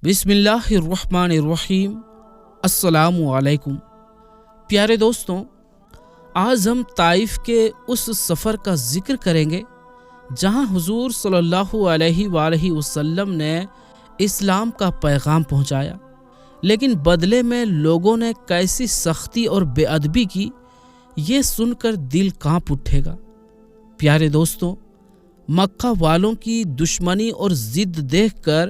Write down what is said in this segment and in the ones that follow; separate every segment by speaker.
Speaker 1: بسم اللہ الرحمن الرحیم۔ السلام علیکم پیارے دوستوں، آج ہم طائف کے اس سفر کا ذکر کریں گے جہاں حضور صلی اللہ علیہ وآلہ وسلم نے اسلام کا پیغام پہنچایا، لیکن بدلے میں لوگوں نے کیسی سختی اور بے ادبی کی، یہ سن کر دل کانپ اٹھے گا۔ پیارے دوستوں، مکہ والوں کی دشمنی اور ضد دیکھ کر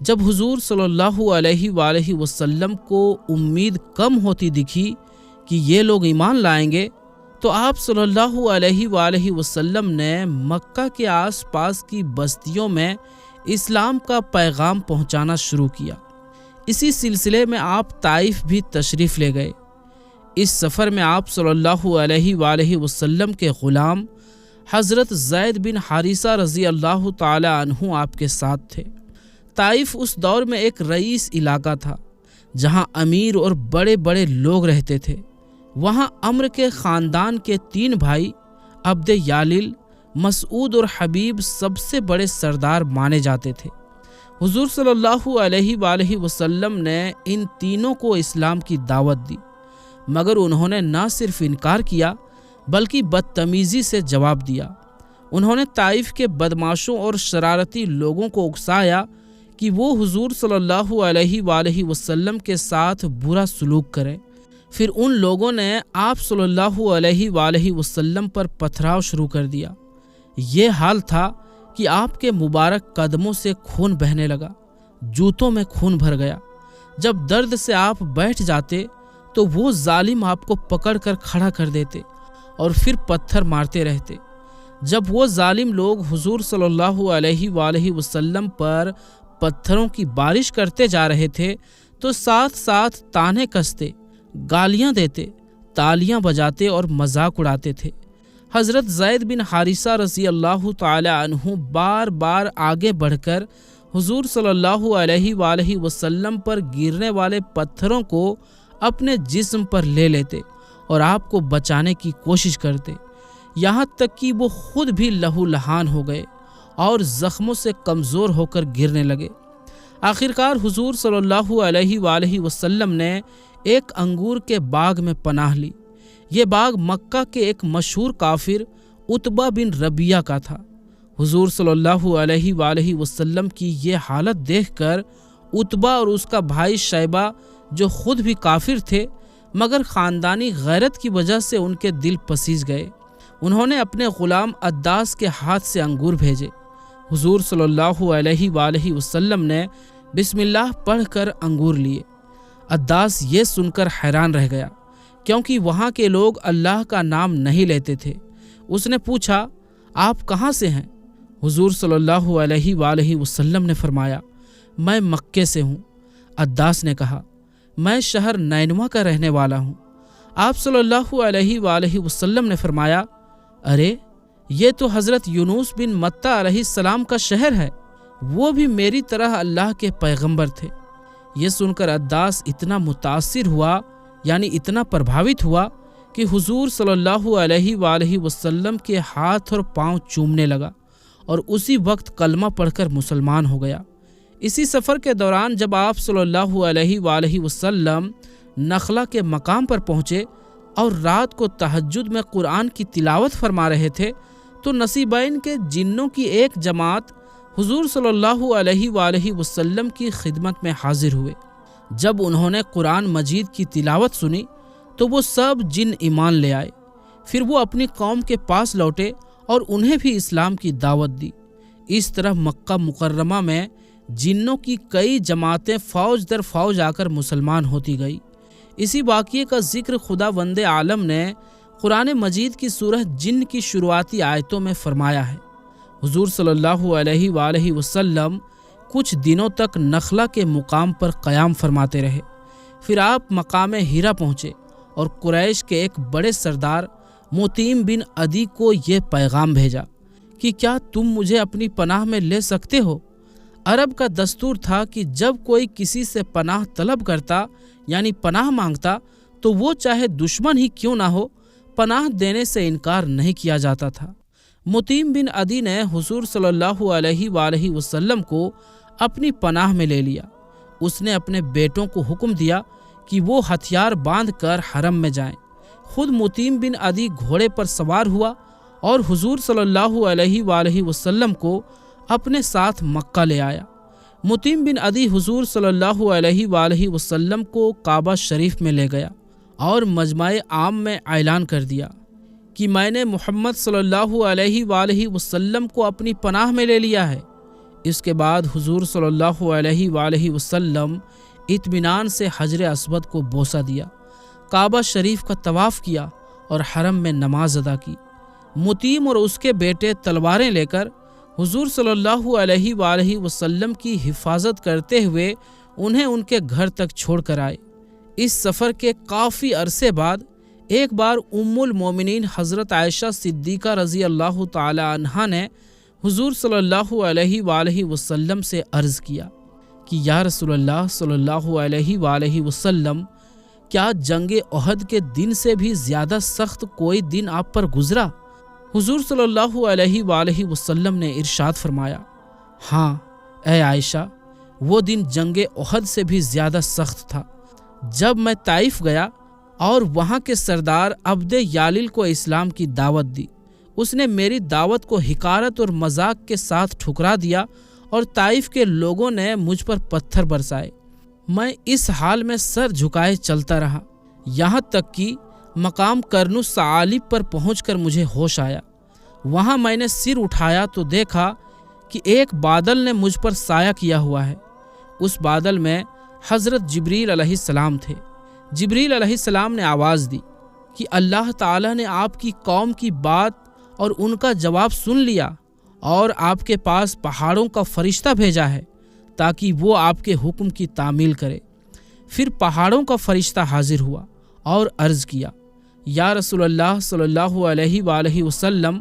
Speaker 1: جب حضور صلی اللہ علیہ وآلہ وسلم کو امید کم ہوتی دکھی کہ یہ لوگ ایمان لائیں گے، تو آپ صلی اللہ علیہ وآلہ وسلم نے مکہ کے آس پاس کی بستیوں میں اسلام کا پیغام پہنچانا شروع کیا۔ اسی سلسلے میں آپ طائف بھی تشریف لے گئے۔ اس سفر میں آپ صلی اللہ علیہ وآلہ وسلم کے غلام حضرت زید بن حارثہ رضی اللہ تعالی عنہ آپ کے ساتھ تھے۔ طائف اس دور میں ایک رئیس علاقہ تھا جہاں امیر اور بڑے بڑے لوگ رہتے تھے۔ وہاں عمرو کے خاندان کے 3 بھائی عبد یالل، مسعود اور حبیب سب سے بڑے سردار مانے جاتے تھے۔ حضور صلی اللہ علیہ وآلہ وسلم نے ان تینوں کو اسلام کی دعوت دی، مگر انہوں نے نہ صرف انکار کیا بلکہ بدتمیزی سے جواب دیا۔ انہوں نے طائف کے بدماشوں اور شرارتی لوگوں کو اکسایا کہ وہ حضور صلی اللہ علیہ وآلہ وسلم کے ساتھ برا سلوک کریں۔ پھر ان لوگوں نے آپ صلی اللہ علیہ وآلہ وسلم پر پتھراؤ شروع کر دیا۔ یہ حال تھا کہ آپ کے مبارک قدموں سے خون بہنے لگا، جوتوں میں خون بھر گیا۔ جب درد سے آپ بیٹھ جاتے تو وہ ظالم آپ کو پکڑ کر کھڑا کر دیتے اور پھر پتھر مارتے رہتے۔ جب وہ ظالم لوگ حضور صلی اللہ علیہ وآلہ وسلم پر پتھروں کی بارش کرتے جا رہے تھے تو ساتھ ساتھ تانے کستے، گالیاں دیتے، تالیاں بجاتے اور مذاق اڑاتے تھے۔ حضرت زید بن حارثہ رضی اللہ تعالی عنہ بار بار آگے بڑھ کر حضور صلی اللہ علیہ وآلہ وسلم پر گرنے والے پتھروں کو اپنے جسم پر لے لیتے اور آپ کو بچانے کی کوشش کرتے، یہاں تک کہ وہ خود بھی لہو لہان ہو گئے اور زخموں سے کمزور ہو کر گرنے لگے۔ آخرکار حضور صلی اللہ علیہ وآلہ وسلم نے ایک انگور کے باغ میں پناہ لی۔ یہ باغ مکہ کے ایک مشہور کافر عتبہ بن ربیعہ کا تھا۔ حضور صلی اللہ علیہ وآلہ وسلم کی یہ حالت دیکھ کر عتبہ اور اس کا بھائی شیبہ، جو خود بھی کافر تھے مگر خاندانی غیرت کی وجہ سے ان کے دل پسیج گئے، انہوں نے اپنے غلام عداس کے ہاتھ سے انگور بھیجے۔ حضور صلی اللہ علیہ وآلہ وسلم نے بسم اللہ پڑھ کر انگور لیے۔ عداس یہ سن کر حیران رہ گیا، کیونکہ وہاں کے لوگ اللہ کا نام نہیں لیتے تھے۔ اس نے پوچھا، آپ کہاں سے ہیں؟ حضور صلی اللہ علیہ وآلہ وسلم نے فرمایا، میں مکے سے ہوں۔ عداس نے کہا، میں شہر نینوا کا رہنے والا ہوں۔ آپ صلی اللہ علیہ وآلہ وسلم نے فرمایا، ارے یہ تو حضرت یونس بن متہ علیہ السلام کا شہر ہے، وہ بھی میری طرح اللہ کے پیغمبر تھے۔ یہ سن کر عداس اتنا متاثر ہوا، یعنی اتنا پربھاوت ہوا کہ حضور صلی اللہ علیہ وآلہ وسلم کے ہاتھ اور پاؤں چومنے لگا اور اسی وقت کلمہ پڑھ کر مسلمان ہو گیا۔ اسی سفر کے دوران جب آپ صلی اللہ علیہ وآلہ وسلم نخلا کے مقام پر پہنچے اور رات کو تہجد میں قرآن کی تلاوت فرما رہے تھے تو نصیبین کے جنوں کی ایک جماعت حضور صلی اللہ علیہ وآلہ وسلم کی خدمت میں حاضر ہوئے۔ جب انہوں نے قرآن مجید کی تلاوت سنی تو وہ سب جن ایمان لے آئے۔ پھر وہ اپنی قوم کے پاس لوٹے اور انہیں بھی اسلام کی دعوت دی۔ اس طرح مکہ مکرمہ میں جنوں کی کئی جماعتیں فوج در فوج آ کر مسلمان ہوتی گئی۔ اسی واقعے کا ذکر خداوند عالم نے قرآن مجید کی سورہ جن کی شروعاتی آیتوں میں فرمایا ہے۔ حضور صلی اللہ علیہ وآلہ وسلم کچھ دنوں تک نخلا کے مقام پر قیام فرماتے رہے۔ پھر آپ مقام ہیرا پہنچے اور قریش کے ایک بڑے سردار مطعم بن عدی کو یہ پیغام بھیجا کہ کیا تم مجھے اپنی پناہ میں لے سکتے ہو؟ عرب کا دستور تھا کہ جب کوئی کسی سے پناہ طلب کرتا، یعنی پناہ مانگتا، تو وہ چاہے دشمن ہی کیوں نہ ہو، پناہ دینے سے انکار نہیں کیا جاتا تھا۔ مطعم بن عدی نے حضور صلی اللہ علیہ وآلہ وسلم کو اپنی پناہ میں لے لیا۔ اس نے اپنے بیٹوں کو حکم دیا کہ وہ ہتھیار باندھ کر حرم میں جائیں۔ خود متیم بن عدی گھوڑے پر سوار ہوا اور حضور صلی اللہ علیہ وآلہ وسلم کو اپنے ساتھ مکہ لے آیا۔ متیم بن عدی حضور صلی اللہ علیہ وآلہ وسلم کو کعبہ شریف میں لے گیا اور مجمع عام میں اعلان کر دیا کہ میں نے محمد صلی اللہ علیہ وآلہ وسلم کو اپنی پناہ میں لے لیا ہے۔ اس کے بعد حضور صلی اللہ علیہ وآلہ وسلم اطمینان سے حجر اسود کو بوسہ دیا، کعبہ شریف کا طواف کیا اور حرم میں نماز ادا کی۔ متیم اور اس کے بیٹے تلواریں لے کر حضور صلی اللہ علیہ وآلہ وسلم کی حفاظت کرتے ہوئے انہیں ان کے گھر تک چھوڑ کر آئے۔ اس سفر کے کافی عرصے بعد ایک بار ام المومنین حضرت عائشہ صدیقہ رضی اللہ تعالی عنہا نے حضور صلی اللہ علیہ وآلہ وسلم سے عرض کیا کہ یا رسول اللہ صلی اللہ علیہ وآلہ وسلم، کیا جنگ احد کے دن سے بھی زیادہ سخت کوئی دن آپ پر گزرا؟ حضور صلی اللہ علیہ وآلہ وسلم نے ارشاد فرمایا، ہاں اے عائشہ، وہ دن جنگ احد سے بھی زیادہ سخت تھا۔ جب میں طائف گیا اور وہاں کے سردار عبد یالل کو اسلام کی دعوت دی، اس نے میری دعوت کو حقارت اور مذاق کے ساتھ ٹھکرا دیا اور طائف کے لوگوں نے مجھ پر پتھر برسائے۔ میں اس حال میں سر جھکائے چلتا رہا، یہاں تک کہ مقام قرن الثعالب پر پہنچ کر مجھے ہوش آیا۔ وہاں میں نے سر اٹھایا تو دیکھا کہ ایک بادل نے مجھ پر سایہ کیا ہوا ہے۔ اس بادل میں حضرت جبریل علیہ السلام تھے۔ جبریل علیہ السلام نے آواز دی کہ اللہ تعالیٰ نے آپ کی قوم کی بات اور ان کا جواب سن لیا اور آپ کے پاس پہاڑوں کا فرشتہ بھیجا ہے تاکہ وہ آپ کے حکم کی تعمیل کرے۔ پھر پہاڑوں کا فرشتہ حاضر ہوا اور عرض کیا، یا رسول اللہ صلی اللہ علیہ وآلہ وسلم،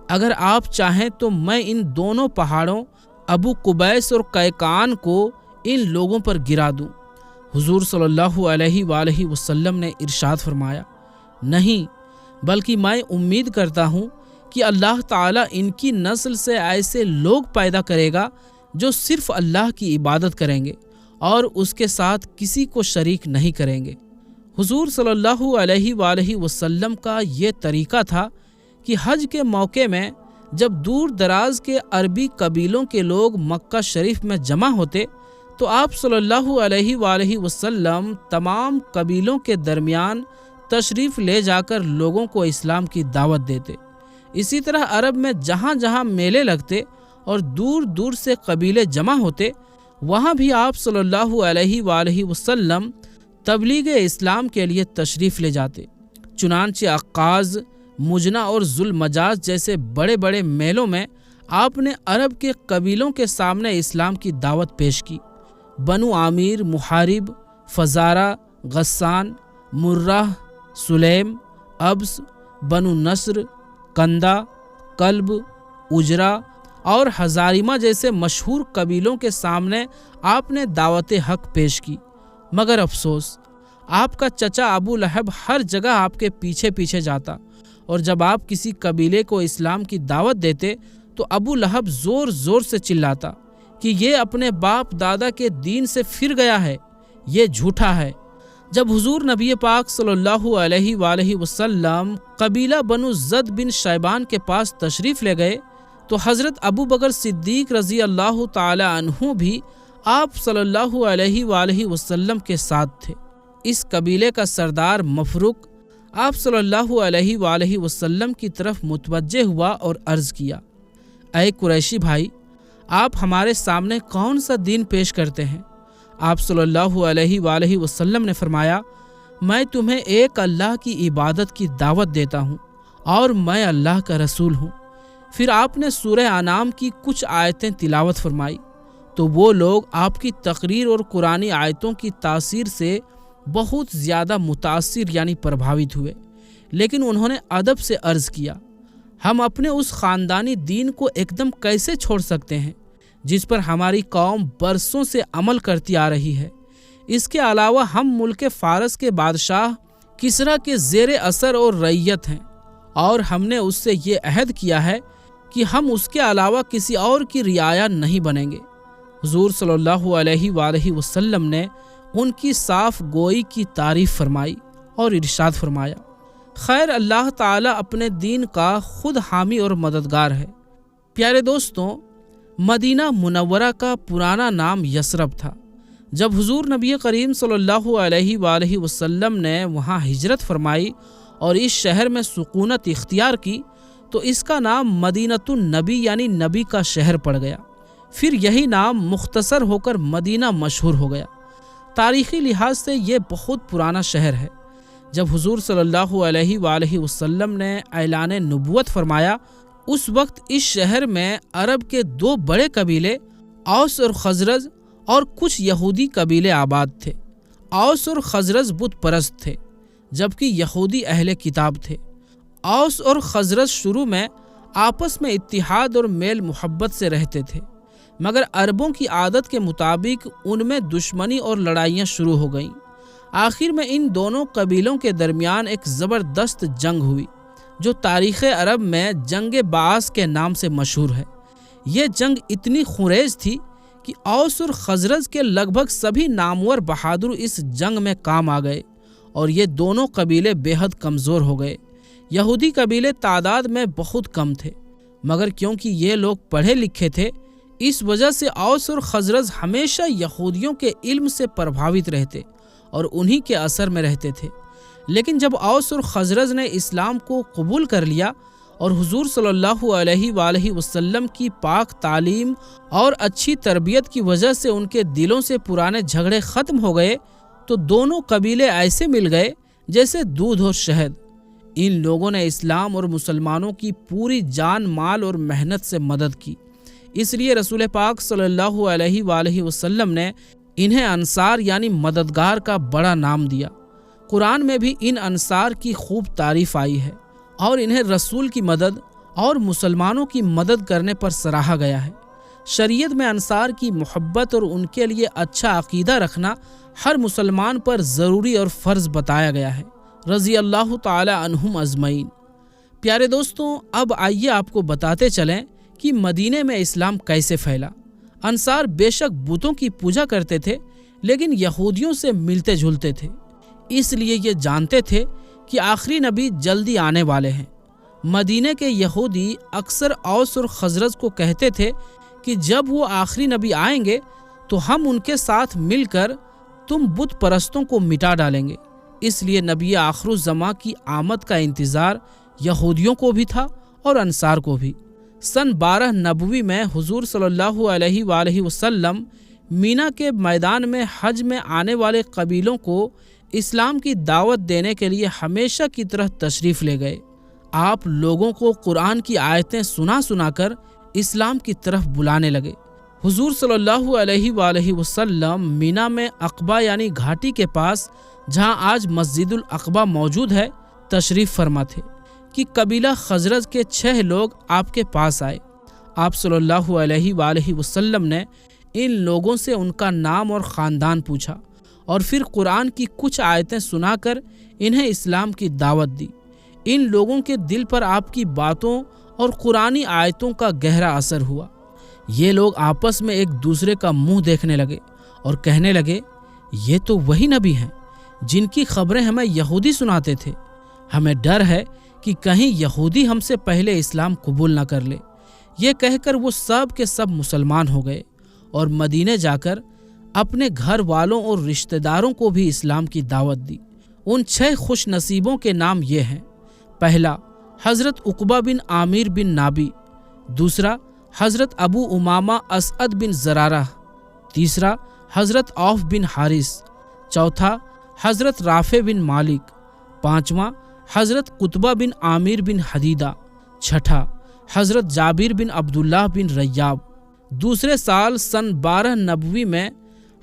Speaker 1: اگر آپ چاہیں تو میں ان دونوں پہاڑوں ابو قبیس اور قیقان کو ان لوگوں پر گرا دوں۔ حضور صلی اللہ علیہ وآلہ وسلم نے ارشاد فرمایا، نہیں، بلکہ میں امید کرتا ہوں کہ اللہ تعالیٰ ان کی نسل سے ایسے لوگ پیدا کرے گا جو صرف اللہ کی عبادت کریں گے اور اس کے ساتھ کسی کو شریک نہیں کریں گے۔ حضور صلی اللہ علیہ وآلہ وسلم کا یہ طریقہ تھا کہ حج کے موقع میں جب دور دراز کے عربی قبیلوں کے لوگ مکہ شریف میں جمع ہوتے تو آپ صلی اللہ علیہ وآلہ وسلم تمام قبیلوں کے درمیان تشریف لے جا کر لوگوں کو اسلام کی دعوت دیتے۔ اسی طرح عرب میں جہاں جہاں میلے لگتے اور دور دور سے قبیلے جمع ہوتے، وہاں بھی آپ صلی اللہ علیہ وآلہ وسلم تبلیغ اسلام کے لیے تشریف لے جاتے۔ چنانچہ عکاظ، مجنہ اور ذوالمجاز جیسے بڑے بڑے میلوں میں آپ نے عرب کے قبیلوں کے سامنے اسلام کی دعوت پیش کی۔ بنو عامر، محارب، فزارہ، غسان، مرہ، سلیم، ابس، بنو نصر، کندہ، کلب، اجرا اور ہزاریمہ جیسے مشہور قبیلوں کے سامنے آپ نے دعوت حق پیش کی، مگر افسوس آپ کا چچا ابو لہب ہر جگہ آپ کے پیچھے پیچھے جاتا، اور جب آپ کسی قبیلے کو اسلام کی دعوت دیتے تو ابو لہب زور زور سے چلاتا کہ یہ اپنے باپ دادا کے دین سے پھر گیا ہے، یہ جھوٹا ہے۔ جب حضور نبی پاک صلی اللہ علیہ وآلہ وسلم قبیلہ بنو زد بن شیبان کے پاس تشریف لے گئے تو حضرت ابو بکر صدیق رضی اللہ تعالی عنہ بھی آپ صلی اللہ علیہ وآلہ وسلم کے ساتھ تھے۔ اس قبیلے کا سردار مفروق آپ صلی اللہ علیہ وآلہ وسلم کی طرف متوجہ ہوا اور عرض کیا، اے قریشی بھائی، آپ ہمارے سامنے کون سا دین پیش کرتے ہیں؟ آپ صلی اللہ علیہ وآلہ وسلم نے فرمایا، میں تمہیں ایک اللہ کی عبادت کی دعوت دیتا ہوں اور میں اللہ کا رسول ہوں۔ پھر آپ نے سورہ انعام کی کچھ آیتیں تلاوت فرمائی تو وہ لوگ آپ کی تقریر اور قرآنی آیتوں کی تاثیر سے بہت زیادہ متاثر یعنی پربھاوت ہوئے، لیکن انہوں نے ادب سے عرض کیا، ہم اپنے اس خاندانی دین کو ایک دم کیسے چھوڑ سکتے ہیں جس پر ہماری قوم برسوں سے عمل کرتی آ رہی ہے؟ اس کے علاوہ ہم ملک فارس کے بادشاہ کسریٰ کے زیر اثر اور رعیت ہیں، اور ہم نے اس سے یہ عہد کیا ہے کہ ہم اس کے علاوہ کسی اور کی رعایا نہیں بنیں گے۔ حضور صلی اللہ علیہ وآلہ وسلم نے ان کی صاف گوئی کی تعریف فرمائی اور ارشاد فرمایا، خیر اللہ تعالیٰ اپنے دین کا خود حامی اور مددگار ہے۔ پیارے دوستوں، مدینہ منورہ کا پرانا نام یثرب تھا۔ جب حضور نبی کریم صلی اللہ علیہ وآلہ وسلم نے وہاں ہجرت فرمائی اور اس شہر میں سکونت اختیار کی تو اس کا نام مدینۃ النبی یعنی نبی کا شہر پڑ گیا۔ پھر یہی نام مختصر ہو کر مدینہ مشہور ہو گیا۔ تاریخی لحاظ سے یہ بہت پرانا شہر ہے۔ جب حضور صلی اللہ علیہ وآلہ وسلم نے اعلان نبوت فرمایا، اس وقت اس شہر میں عرب کے 2 بڑے قبیلے اوس اور خزرج اور کچھ یہودی قبیلے آباد تھے۔ اوس اور خزرج بت پرست تھے جبکہ یہودی اہل کتاب تھے۔ اوس اور خزرج شروع میں آپس میں اتحاد اور میل محبت سے رہتے تھے، مگر عربوں کی عادت کے مطابق ان میں دشمنی اور لڑائیاں شروع ہو گئیں۔ آخر میں ان دونوں قبیلوں کے درمیان ایک زبردست جنگ ہوئی جو تاریخ عرب میں جنگ بعاث کے نام سے مشہور ہے۔ یہ جنگ اتنی خونریز تھی کہ اوس اور خزرج کے لگ بھگ سبھی نامور بہادر اس جنگ میں کام آ گئے اور یہ دونوں قبیلے بے حد کمزور ہو گئے۔ یہودی قبیلے تعداد میں بہت کم تھے، مگر کیونکہ یہ لوگ پڑھے لکھے تھے اس وجہ سے اوس اور خزرج ہمیشہ یہودیوں کے علم سے پربھاوت رہتے اور انہی کے اثر میں رہتے تھے۔ لیکن جب اوس اور خزرج نے اسلام کو قبول کر لیا اور حضور صلی اللہ علیہ وآلہ وسلم کی پاک تعلیم اور اچھی تربیت کی وجہ سے ان کے دلوں سے پرانے جھگڑے ختم ہو گئے تو دونوں قبیلے ایسے مل گئے جیسے دودھ اور شہد۔ ان لوگوں نے اسلام اور مسلمانوں کی پوری جان مال اور محنت سے مدد کی، اس لیے رسول پاک صلی اللہ علیہ وآلہ وسلم نے انہیں انصار یعنی مددگار کا بڑا نام دیا۔ قرآن میں بھی ان انصار کی خوب تعریف آئی ہے اور انہیں رسول کی مدد اور مسلمانوں کی مدد کرنے پر سراہا گیا ہے۔ شریعت میں انصار کی محبت اور ان کے لیے اچھا عقیدہ رکھنا ہر مسلمان پر ضروری اور فرض بتایا گیا ہے، رضی اللہ تعالی عنہم اجمعین۔ پیارے دوستوں، اب آئیے آپ کو بتاتے چلیں کہ مدینے میں اسلام کیسے پھیلا۔ انصار بے شک بتوں کی پوجا کرتے تھے لیکن یہودیوں سے ملتے جلتے تھے، اس لیے یہ جانتے تھے کہ آخری نبی جلدی آنے والے ہیں۔ مدینے کے یہودی اکثر اوس اور خزرج کو کہتے تھے کہ جب وہ آخری نبی آئیں گے تو ہم ان کے ساتھ مل کر تم بت پرستوں کو مٹا ڈالیں گے۔ اس لیے نبی آخر الزماں کی آمد کا انتظار یہودیوں کو بھی تھا اور انصار کو بھی۔ سن 12 نبوی میں حضور صلی اللہ علیہ وآلہ وسلم مینا کے میدان میں حج میں آنے والے قبیلوں کو اسلام کی دعوت دینے کے لیے ہمیشہ کی طرح تشریف لے گئے۔ آپ لوگوں کو قرآن کی آیتیں سنا کر اسلام کی طرف بلانے لگے۔ حضور صلی اللہ علیہ وآلہ وسلم مینا میں عقبہ یعنی گھاٹی کے پاس جہاں آج مسجد العقبہ موجود ہے تشریف فرما تھے کہ قبیلہ خزرج کے 6 لوگ آپ کے پاس آئے۔ آپ صلی اللہ علیہ وآلہ وسلم نے ان لوگوں سے ان کا نام اور خاندان پوچھا اور پھر قرآن کی کچھ آیتیں سنا کر انہیں اسلام کی دعوت دی۔ ان لوگوں کے دل پر آپ کی باتوں اور قرآنی آیتوں کا گہرا اثر ہوا۔ یہ لوگ آپس میں ایک دوسرے کا منہ دیکھنے لگے اور کہنے لگے، یہ تو وہی نبی ہیں جن کی خبریں ہمیں یہودی سناتے تھے۔ ہمیں ڈر ہے کہ کہیں یہودی ہم سے پہلے اسلام قبول نہ کر لے۔ یہ کہہ کر وہ سب کے سب مسلمان ہو گئے اور مدینے جا کر اپنے گھر والوں اور رشتہ داروں کو بھی اسلام کی دعوت دی۔ ان 6 خوش نصیبوں کے نام یہ ہیں: پہلا حضرت عقبہ بن عامر بن نابی، دوسرا حضرت ابو امامہ اسعد بن زرارہ، تیسرا حضرت عوف بن حارث، چوتھا حضرت رافع بن مالک، پانچواں حضرت قطبہ بن عامر بن حدیدہ، چھٹا حضرت جابر بن عبداللہ بن ریاب۔ دوسرے سال سن 12 نبوی میں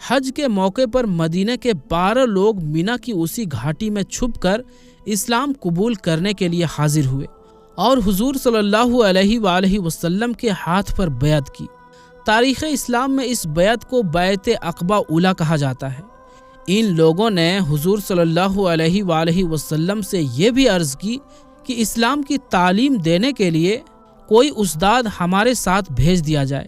Speaker 1: حج کے موقع پر مدینہ کے 12 لوگ مینا کی اسی گھاٹی میں چھپ کر اسلام قبول کرنے کے لیے حاضر ہوئے اور حضور صلی اللہ علیہ وآلہ وسلم کے ہاتھ پر بیعت کی۔ تاریخ اسلام میں اس بیعت کو بیعت عقبہ اولیٰ کہا جاتا ہے۔ ان لوگوں نے حضور صلی اللہ علیہ وآلہ وسلم سے یہ بھی عرض کی کہ اسلام کی تعلیم دینے کے لیے کوئی استاد ہمارے ساتھ بھیج دیا جائے۔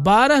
Speaker 1: 12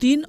Speaker 1: 3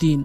Speaker 1: 3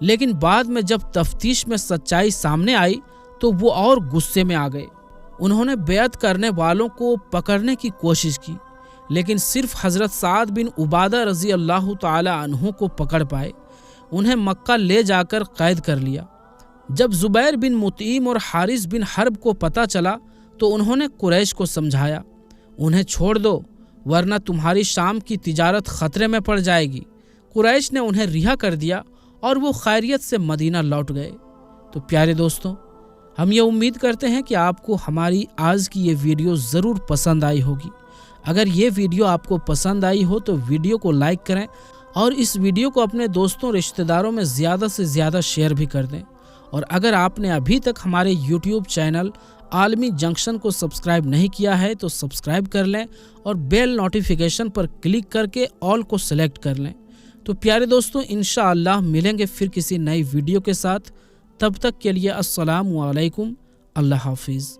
Speaker 1: لیکن بعد میں جب تفتیش میں سچائی سامنے آئی تو وہ اور غصے میں آ گئے۔ انہوں نے بیعت کرنے والوں کو پکڑنے کی کوشش کی، لیکن صرف حضرت سعد بن عبادہ رضی اللہ تعالی عنہ کو پکڑ پائے۔ انہیں مکہ لے جا کر قید کر لیا۔ جب زبیر بن مطعم اور حارث بن حرب کو پتہ چلا تو انہوں نے قریش کو سمجھایا، انہیں چھوڑ دو ورنہ تمہاری شام کی تجارت خطرے میں پڑ جائے گی۔ قریش نے انہیں رہا کر دیا اور وہ خیریت سے مدینہ لوٹ گئے۔ تو پیارے دوستوں، ہم یہ امید کرتے ہیں کہ آپ کو ہماری آج کی یہ ویڈیو ضرور پسند آئی ہوگی۔ اگر یہ ویڈیو آپ کو پسند آئی ہو تو ویڈیو کو لائک کریں اور اس ویڈیو کو اپنے دوستوں رشتہ داروں میں زیادہ سے زیادہ شیئر بھی کر دیں۔ اور اگر آپ نے ابھی تک ہمارے یوٹیوب چینل عالمی جنکشن کو سبسکرائب نہیں کیا ہے تو سبسکرائب کر لیں اور بیل نوٹیفیکیشن پر کلک کر کے آل کو سلیکٹ کر لیں۔ تو پیارے دوستوں، انشاءاللہ ملیں گے پھر کسی نئی ویڈیو کے ساتھ۔ تب تک کے لیے السلام علیکم، اللہ حافظ۔